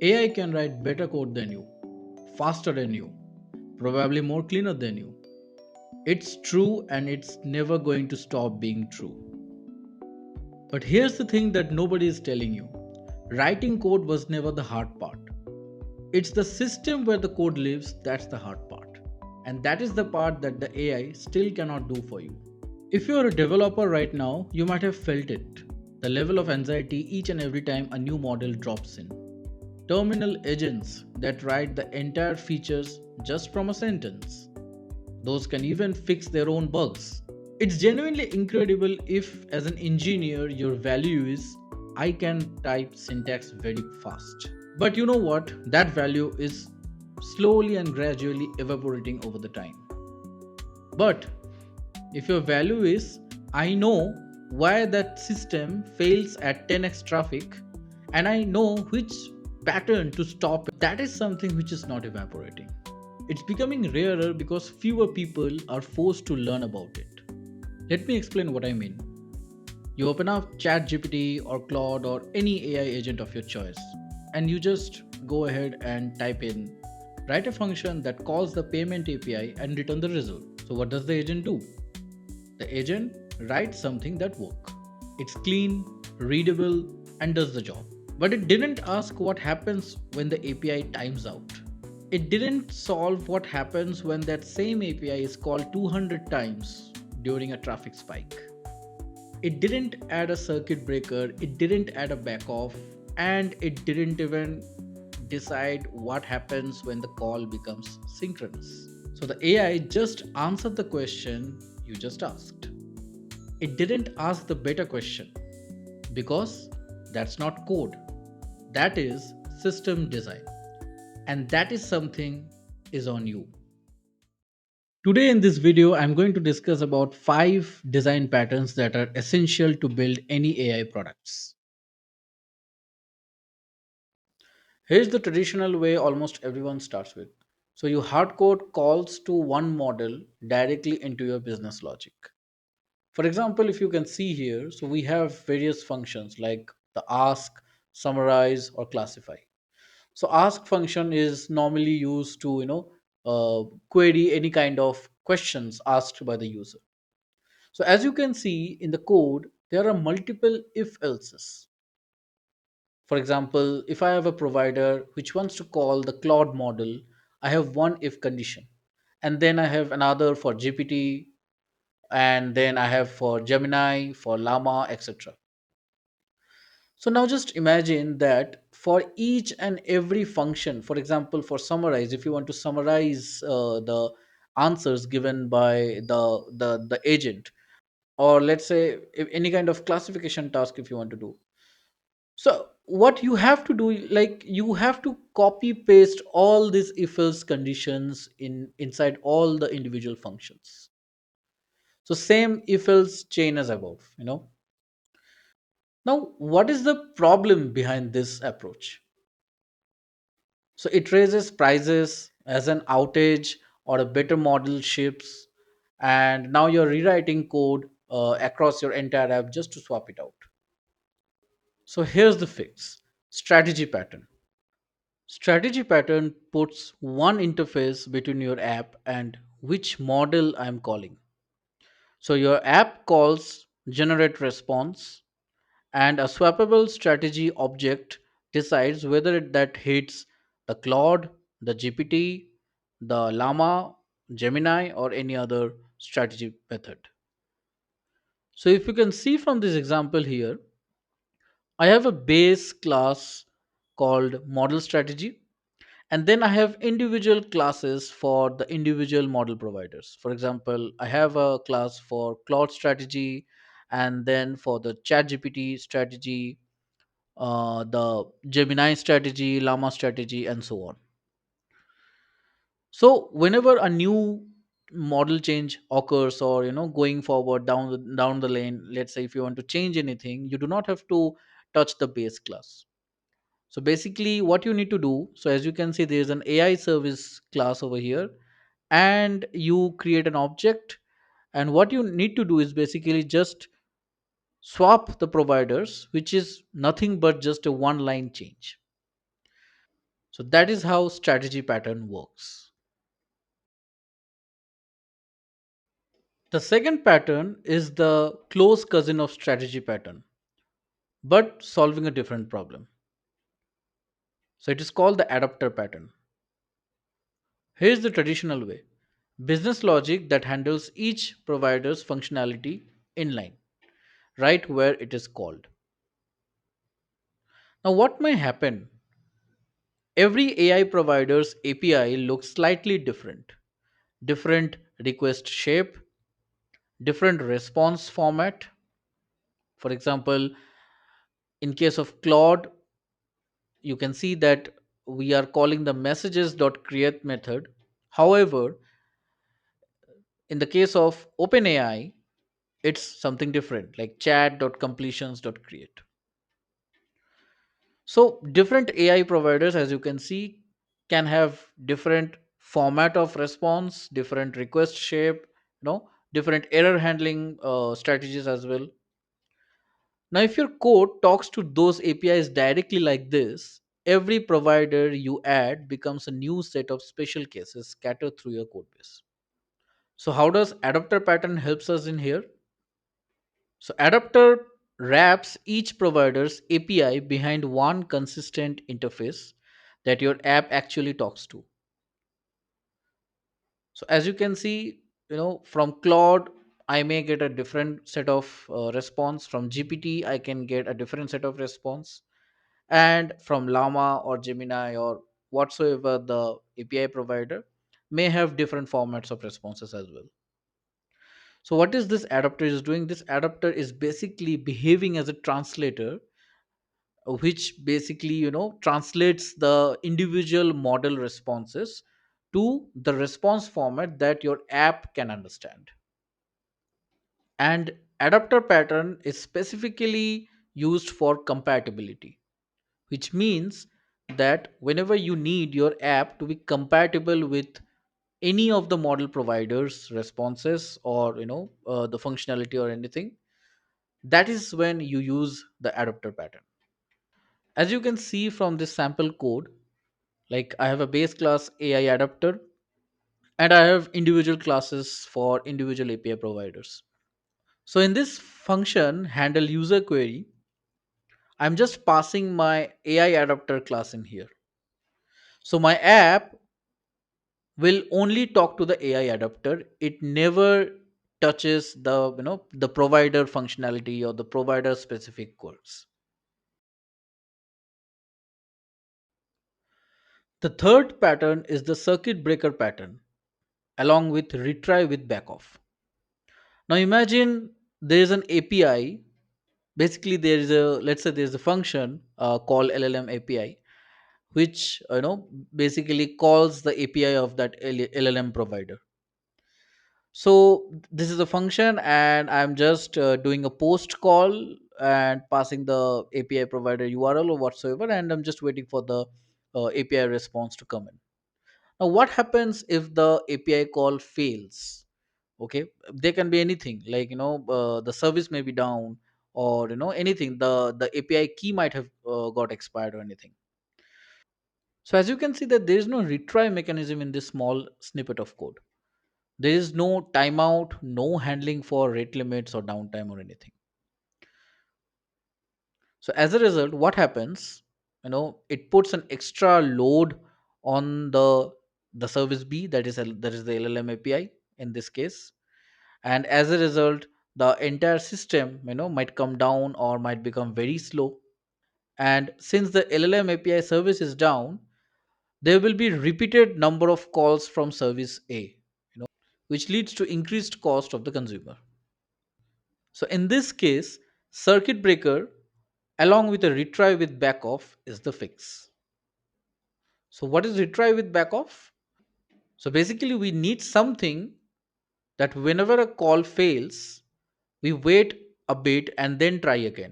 AI can write better code than you, faster than you, probably more cleaner than you. It's true and it's never going to stop being true. But here's the thing that nobody is telling you: writing code was never the hard part. It's the system where the code lives that's the hard part. And that is the part that the AI still cannot do for you. If you're a developer right now, you might have felt it. The level of anxiety each and every time a new model drops in. Terminal agents that write the entire features just from a sentence. Those can even fix their own bugs. It's genuinely incredible if, as an engineer, your value is I can type syntax very fast. But you know what? That value is slowly and gradually evaporating over the time. But if your value is I know why that system fails at 10x traffic and I know which pattern to stop, that is something which is not evaporating. It's becoming rarer because fewer people are forced to learn about it. Let me explain what I mean. You open up ChatGPT or Claude or any AI agent of your choice, and you just go ahead and type in write a function that calls the payment API and return the result. So what does the agent do? The agent writes something that works. It's clean, readable, and does the job. But it didn't ask what happens when the API times out. It didn't solve what happens when that same API is called 200 times during a traffic spike. It didn't add a circuit breaker, it didn't add a backoff, and it didn't even decide what happens when the call becomes synchronous. So the AI just answered the question you just asked. It didn't ask the better question because that's not code, that is system design. And that is something is on you. Today in this video, I'm going to discuss about 5 design patterns that are essential to build any AI products. Here's the traditional way almost everyone starts with. So you hardcode calls to one model directly into your business logic. For example, if you can see here, so we have various functions like the ask, summarize, or classify. So ask function is normally used to query any kind of questions asked by the user. So as you can see in the code, there are multiple if else's. For example, if I have a provider which wants to call the Claude model, I have one if condition. And then I have another for GPT, and then I have for Gemini, for Llama, etc. So now just imagine that for each and every function, for example, for summarize, if you want to summarize the answers given by the agent, or let's say if any kind of classification task if you want to do. So what you have to do, like you have to copy paste all these if else conditions inside all the individual functions. So same if else chain as above. Now, what is the problem behind this approach? So it raises prices as an outage or a better model ships, and now you're rewriting code across your entire app just to swap it out. So here's the fix: strategy pattern. Strategy pattern puts one interface between your app and which model I'm calling. So your app calls generate response, and a swappable strategy object decides whether that hits the Claude, the GPT, the Llama, Gemini, or any other strategy method. So if you can see from this example here, I have a base class called model strategy, and then I have individual classes for the individual model providers. For example, I have a class for Claude strategy, and then for the ChatGPT strategy, the Gemini strategy, Llama strategy, and so on. So whenever a new model change occurs, or going forward down the lane, let's say if you want to change anything, you do not have to touch the base class. So basically, what you need to do, so as you can see, there is an AI service class over here, and you create an object. And what you need to do is basically just swap the providers, which is nothing but just a one line change. So that is how strategy pattern works. The second pattern is the close cousin of strategy pattern, but solving a different problem. So it is called the adapter pattern. Here's the traditional way: business logic that handles each provider's functionality inline, right where it is called. Now, what may happen? Every AI provider's API looks slightly different. Different request shape, different response format. For example, in case of Claude, you can see that we are calling the messages.create method. However, in the case of OpenAI, it's something different like chat.completions.create. So different AI providers, as you can see, can have different format of response, different request shape, different error handling strategies as well. Now, if your code talks to those APIs directly like this, every provider you add becomes a new set of special cases scattered through your code base. So, how does adapter pattern helps us in here? So, adapter wraps each provider's API behind one consistent interface that your app actually talks to. So, as you can see, from Claude, I may get a different set of response. From GPT, I can get a different set of response, and from Llama or Gemini or whatsoever the API provider may have different formats of responses as well. So what is this adapter is doing? This adapter is basically behaving as a translator, which basically translates the individual model responses to the response format that your app can understand. And adapter pattern is specifically used for compatibility, which means that whenever you need your app to be compatible with any of the model providers responses, or the functionality or anything, that is when you use the adapter pattern. As you can see from this sample code, like I have a base class AI adapter, and I have individual classes for individual API providers. So in this function handle user query, I'm just passing my AI adapter class in here. So my app will only talk to the AI adapter. It never touches the the provider functionality or the provider specific quirks. The third pattern is the circuit breaker pattern, along with retry with backoff. Now imagine there is an API. Basically, there is a, let's say there is a function called LLM API, which basically calls the API of that LLM provider. So this is a function, and I'm just doing a post call and passing the API provider URL or whatsoever, and I'm just waiting for the API response to come in. Now, what happens if the API call fails? Okay, there can be anything like the service may be down, or anything. The API key might have got expired or anything. So as you can see that there is no retry mechanism in this small snippet of code. There is no timeout, no handling for rate limits or downtime or anything. So as a result, what happens? It puts an extra load on the service B, that is the LLM API in this case, and as a result, the entire system might come down or might become very slow. And since the LLM API service is down, there will be repeated number of calls from service A, which leads to increased cost of the consumer. So in this case, circuit breaker along with a retry with backoff is the fix. So what is retry with backoff? So basically we need something that whenever a call fails, we wait a bit and then try again.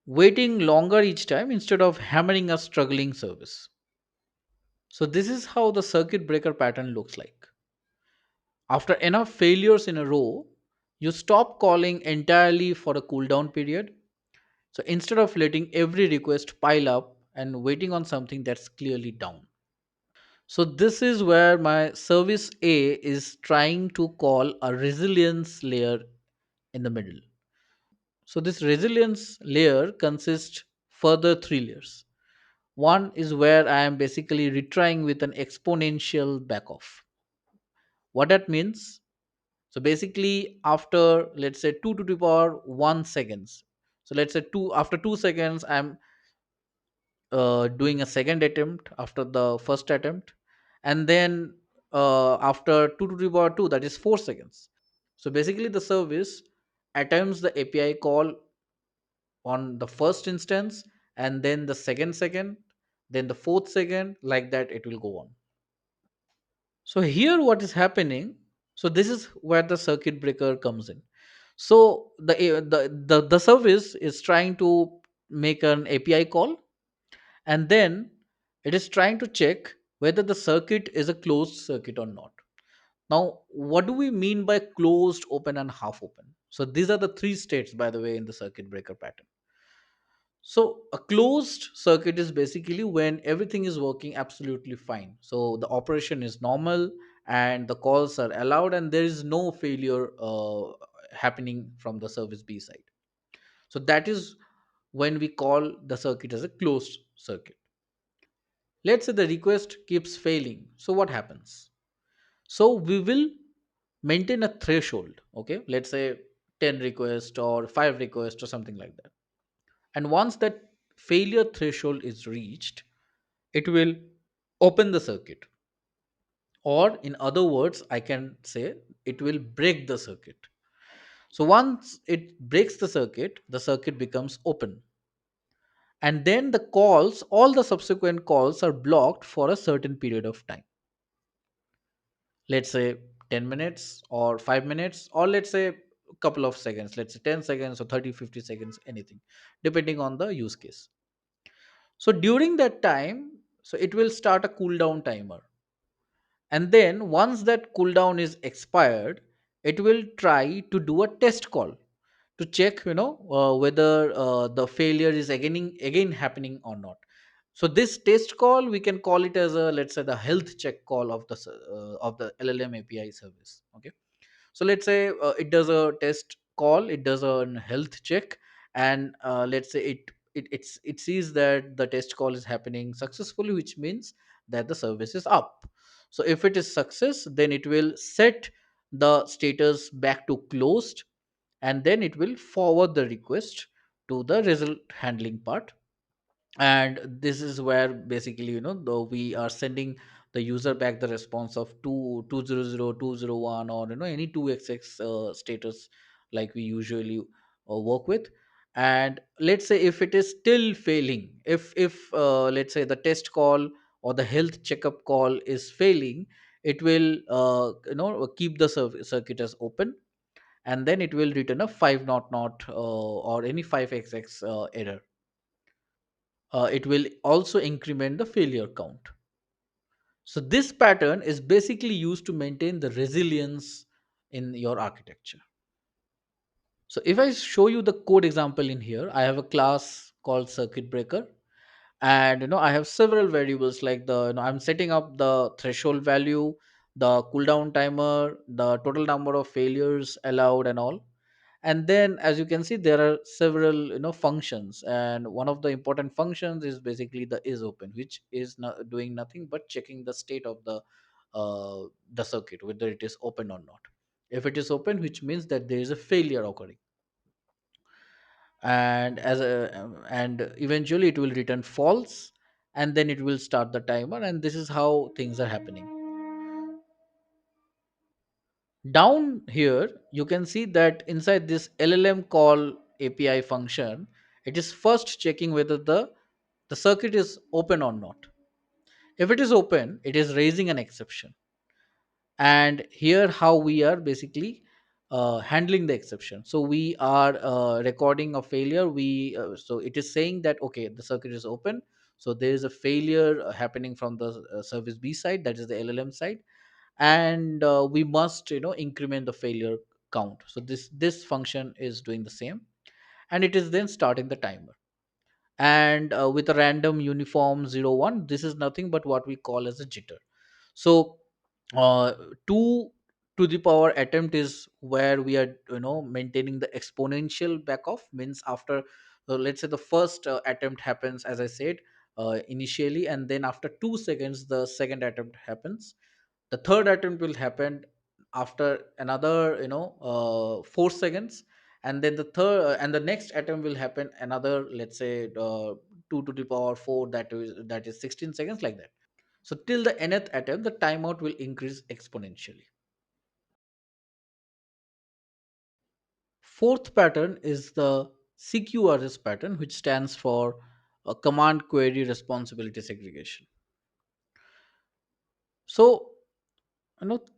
Waiting longer each time instead of hammering a struggling service. So this is how the circuit breaker pattern looks like. After enough failures in a row, you stop calling entirely for a cooldown period. So instead of letting every request pile up and waiting on something that's clearly down. So this is where my service A is trying to call a resilience layer in the middle. So this resilience layer consists further three layers. One is where I am basically retrying with an exponential backoff. What that means? So basically, after let's say 2 to the power 1 seconds. So let's say 2 I'm doing a second attempt after the first attempt, and then after 2 to the power 2, that is 4 seconds. So basically, the service attempts the API call on the first instance, and then the second, then the fourth second, like that it will go on. So here what is happening, so this is where the circuit breaker comes in. So the service is trying to make an API call, and then it is trying to check whether the circuit is a closed circuit or not. Now, what do we mean by closed, open, and half open? So these are the three states, by the way, in the circuit breaker pattern. So a closed circuit is basically when everything is working absolutely fine. So the operation is normal and the calls are allowed, and there is no failure happening from the service B side. So that is when we call the circuit as a closed circuit. Let's say the request keeps failing. So what happens? So we will maintain a threshold. Okay, let's say 10 requests or 5 requests or something like that. And once that failure threshold is reached, it will open the circuit. Or, in other words, I can say it will break the circuit. So, once it breaks the circuit becomes open. And then the calls, all the subsequent calls are blocked for a certain period of time. Let's say 10 minutes or 5 minutes, or let's say a couple of seconds. Let's say 10 seconds or 30, 50 seconds, anything, depending on the use case. So during that time, so it will start a cooldown timer, and then once that cooldown is expired, it will try to do a test call to check, whether the failure is again happening or not. So this test call, we can call it as a, let's say, the health check call of the LLM API service. Okay, so let's say it does a test call, it does a health check, and let's say it sees that the test call is happening successfully, which means that the service is up. So if it is success, then it will set the status back to closed, and then it will forward the request to the result handling part. And this is where basically, though we are sending the user back the response of 200 201, or any 2xx status, like we usually work with. And let's say if it is still failing, if let's say the test call or the health checkup call is failing, it will keep the circuit as open, and then it will return a 500 or any 5xx error. It will also increment the failure count. So this pattern is basically used to maintain the resilience in your architecture. So if I show you the code example in here, I have a class called circuit breaker, and I have several variables, like the I'm setting up the threshold value, the cooldown timer, the total number of failures allowed, and all. And then, as you can see, there are several functions, and one of the important functions is basically the is open, which is not doing nothing but checking the state of the circuit, whether it is open or not. If it is open, which means that there is a failure occurring, and eventually it will return false, and then it will start the timer, and this is how things are happening. Down here you can see that inside this LLM call API function, it is first checking whether the circuit is open or not. If it is open, it is raising an exception, and here how we are basically handling the exception. So we are recording a failure. So it is saying that, okay, the circuit is open, so there is a failure happening from the service B side, that is the LLM side, and we must increment the failure count. So this function is doing the same, and it is then starting the timer. and with a random uniform 0 1, this is nothing but what we call as a jitter. So uh, 2 to the power attempt is where we are maintaining the exponential back off, means after let's say the first attempt happens, as I said, initially, and then after 2 seconds the second attempt happens. The third attempt will happen after another 4 seconds, and then the third and the next attempt will happen another, let's say, 2 to the power 4, that is 16 seconds, like that. So till the nth attempt the timeout will increase exponentially. Fourth pattern is the CQRS pattern, which stands for command query responsibility segregation. So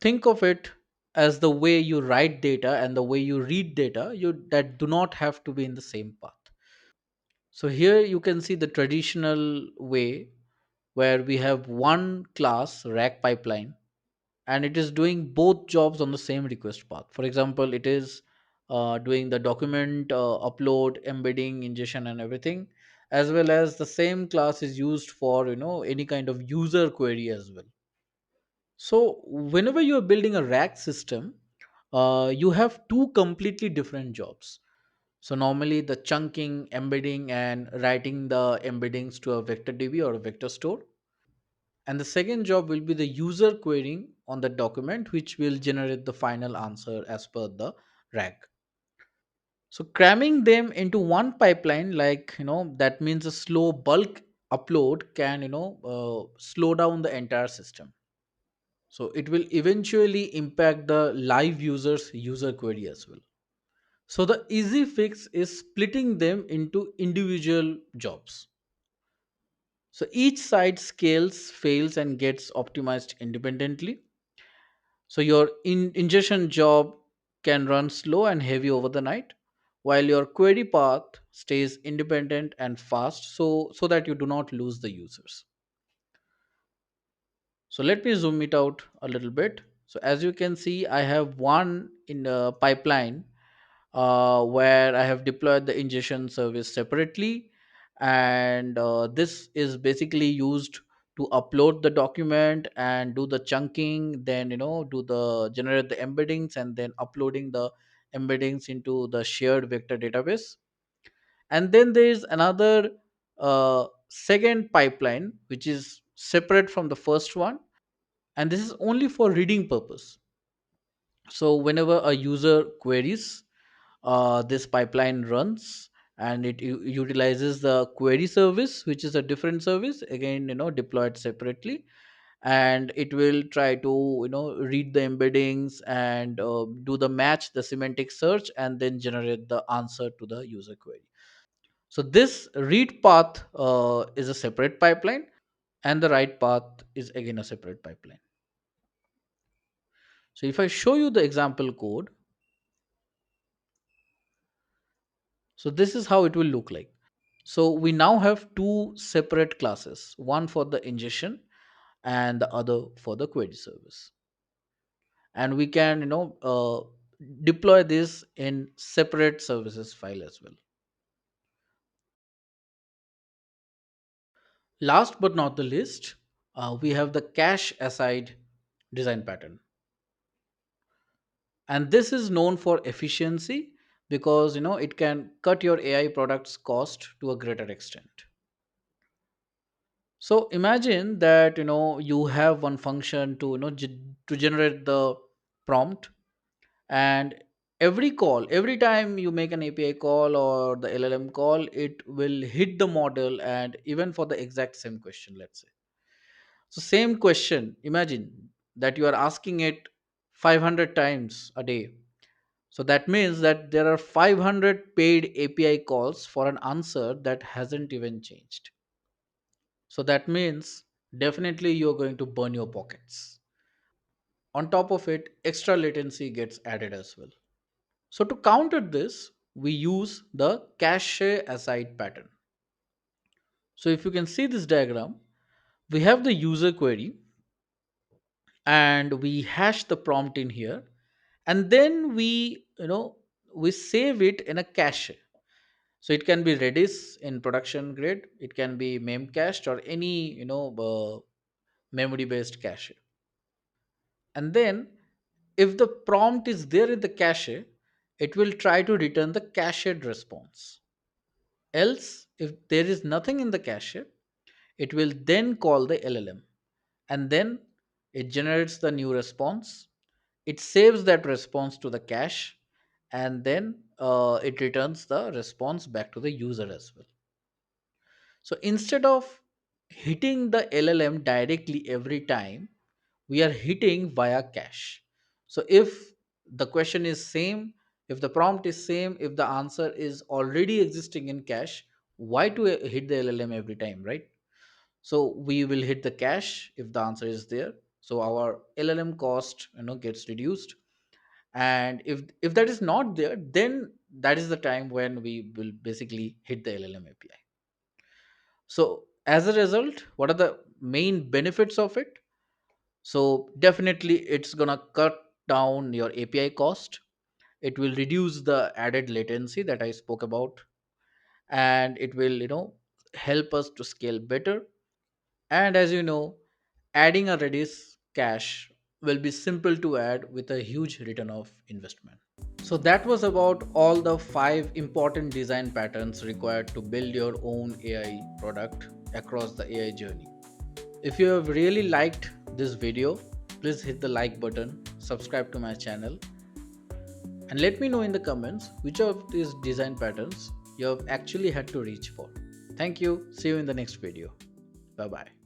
think of it as the way you write data and the way you read data, you that do not have to be in the same path. So here you can see the traditional way, where we have one class rack pipeline, and it is doing both jobs on the same request path. For example, it is doing the document upload, embedding, ingestion, and everything, as well as the same class is used for any kind of user query as well. So whenever you are building a rack system, you have two completely different jobs. So normally the chunking, embedding, and writing the embeddings to a vector DB or a vector store. And the second job will be the user querying on the document, which will generate the final answer as per the rack. So cramming them into one pipeline, like that means a slow bulk upload can slow down the entire system. So it will eventually impact the live users user query as well. So the easy fix is splitting them into individual jobs. So each side scales, fails, and gets optimized independently. So your ingestion job can run slow and heavy over the night, while your query path stays independent and fast, so that you do not lose the users. So let me zoom it out a little bit. So as you can see, I have one in the pipeline where I have deployed the ingestion service separately, and this is basically used to upload the document and do the chunking, then do the generate the embeddings, and then uploading the embeddings into the shared vector database. And then there is another second pipeline which is separate from the first one, and this is only for reading purpose. So whenever a user queries, this pipeline runs, and it utilizes the query service, which is a different service, again deployed separately, and it will try to read the embeddings and do the match, the semantic search, and then generate the answer to the user query. So this read path is a separate pipeline, and the write path is again a separate pipeline. So if I show you the example code, so this is how it will look like. So we now have two separate classes, one for the ingestion and the other for the query service. And we can deploy this in separate services file as well. Last but not the least, we have the cache aside design pattern. And this is known for efficiency, because it can cut your AI products cost to a greater extent. So imagine that you have one function to to generate the prompt, and every time you make an API call or the LLM call, it will hit the model, and even for the exact same question, let's say. So same question, imagine that you are asking it 500 times a day. So that means that there are 500 paid API calls for an answer that hasn't even changed. So that means definitely you're going to burn your pockets. On top of it, extra latency gets added as well. So to counter this, we use the cache aside pattern. So if you can see this diagram, we have the user query, and we hash the prompt in here, and then we save it in a cache. So it can be Redis in production grade, it can be memcached or any memory based cache. And then if the prompt is there in the cache, it will try to return the cached response. Else, if there is nothing in the cache, it will then call the LLM, and then it generates the new response. It saves that response to the cache, and then it returns the response back to the user as well. So instead of hitting the LLM directly every time, we are hitting via cache. So if the question is same, if the prompt is same, if the answer is already existing in cache, why to hit the LLM every time, right? So we will hit the cache if the answer is there. So our LLM cost gets reduced. And if that is not there, then that is the time when we will basically hit the LLM API. So as a result, what are the main benefits of it? So definitely it's gonna cut down your API cost. It will reduce the added latency that I spoke about, and it will help us to scale better. And as you know, adding a Redis cache will be simple to add with a huge return of investment. So that was about all the 5 important design patterns required to build your own AI product across the AI journey. If you have really liked this video, please hit the like button, subscribe to my channel, and let me know in the comments which of these design patterns you have actually had to reach for. Thank you. See you in the next video. Bye bye.